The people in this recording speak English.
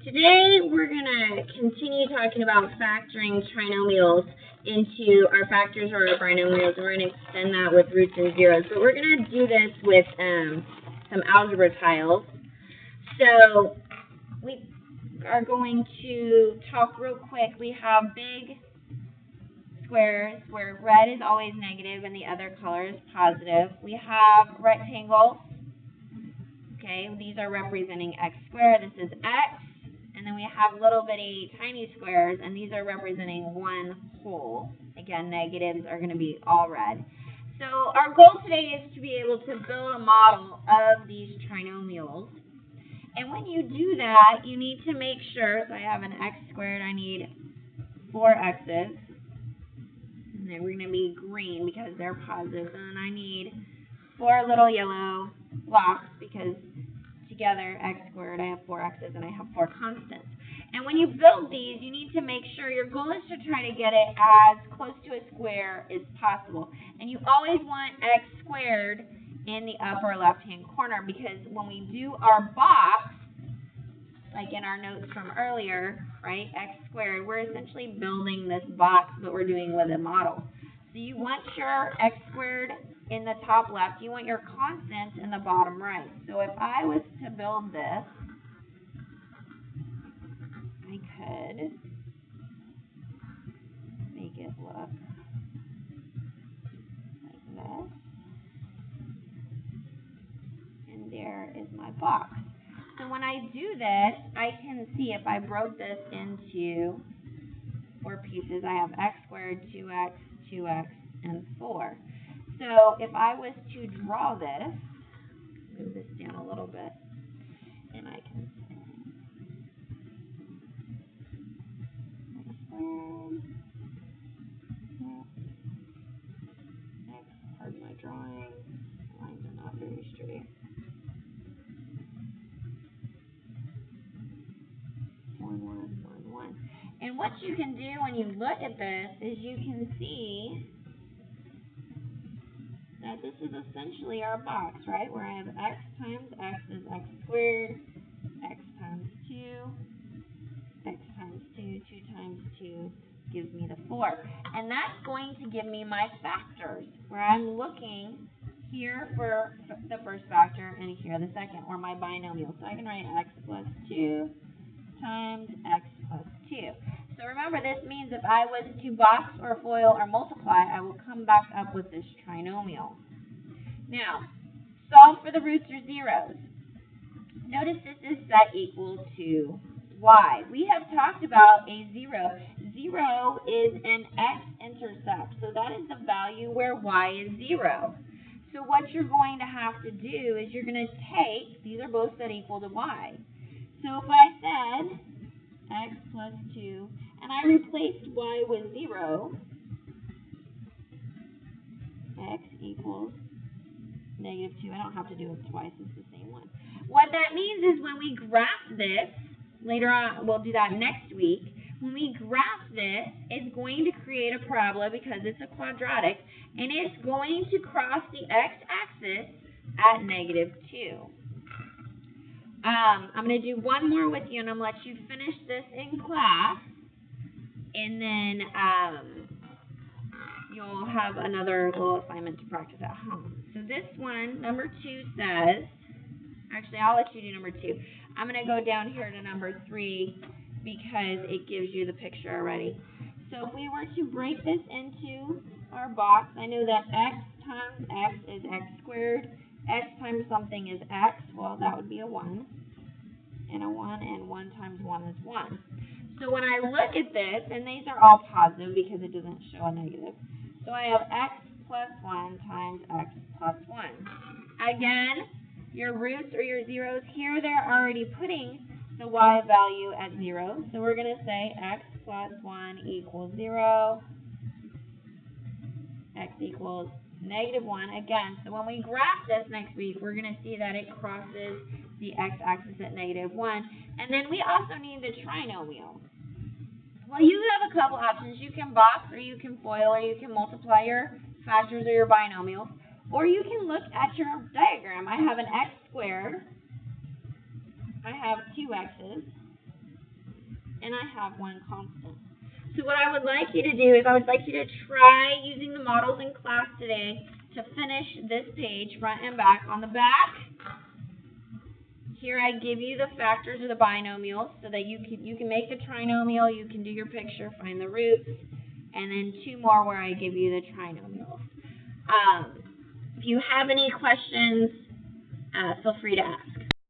Today we're going to continue talking about factoring trinomials into our factors or our binomials. We're going to extend that with roots and zeros, but we're going to do this with some algebra tiles. So we are going to talk real quick. We have big squares where red is always negative and the other color is positive. We have rectangles. Okay, these are representing x squared. This is x. And then we have little bitty tiny squares, and these are representing one whole. Again, negatives are going to be all red. So our goal today is to be able to build a model of these trinomials. And when you do that, you need to make sure, so I have an x squared, I need 4 x's. And they're going to be green because they're positive. And then I need 4 little yellow blocks because together, x squared, I have 4 x's and I have 4 constants. And when you build these, you need to make sure your goal is to try to get it as close to a square as possible. And you always want x squared in the upper left-hand corner because when we do our box, like in our notes from earlier, right, x squared, we're essentially building this box, but we're doing with a model. So you want your x squared in the top left, you want your constants in the bottom right. So if I was to build this, I could make it look like this. And there is my box. So when I do this, I can see if I broke this into 4 pieces, I have x squared, 2x, 2x, and 4. So if I was to draw this, move this down a little bit, and I can say x squared, pardon my drawing, lines are not very straight. 1, 1, 1, 1. And what you can do when you look at this is you can see that this is essentially our box, right? Where I have x times x is x squared, x times 2, x times 2, 2 times 2 gives me the 4. And that's going to give me my factors, where I'm looking here for the first factor and here the second, or my binomial. So I can write x plus 2 times x plus 2. So remember, this means if I was to box or FOIL or multiply, I will come back up with this trinomial. Now, solve for the roots or zeros. Notice this is set equal to y. We have talked about a 0. 0 is an x-intercept, so that is the value where y is 0. So what you're going to have to do is you're going to take, these are both set equal to y. So if I said x plus 2, and I replaced y with 0, x equals negative 2. I don't have to do it twice, it's the same one. What that means is when we graph this, later on, we'll do that next week, when we graph this, it's going to create a parabola because it's a quadratic, and it's going to cross the x-axis at negative 2. I'm going to do one more with you, and I'm going to let you finish this in class, and then you'll have another little assignment to practice at home. So this one, number 2 says, actually I'll let you do number 2. I'm going to go down here to number 3 because it gives you the picture already. So if we were to break this into our box, I know that x times x is x squared. X times something is x, well that would be a 1, and a 1, and 1 times 1 is 1. So when I look at this, and these are all positive because it doesn't show a negative, so I have x plus 1 times x plus 1. Again, your roots or your zeros here, they're already putting the y value at 0, so we're going to say x plus 1 equals 0, x equals negative 1 again. So when we graph this next week, we're going to see that it crosses the x-axis at negative 1. And then we also need the trinomial. Well, you have a couple options. You can box, or you can FOIL, or you can multiply your factors or your binomials. Or you can look at your diagram. I have an x squared. I have 2 x's. and I have one constant. So what I would like you to do is I would like you to try using the models in class today to finish this page front and back. On the back, here I give you the factors of the binomials so that you can make the trinomial, you can do your picture, find the roots, and then two more where I give you the trinomials. If you have any questions, feel free to ask.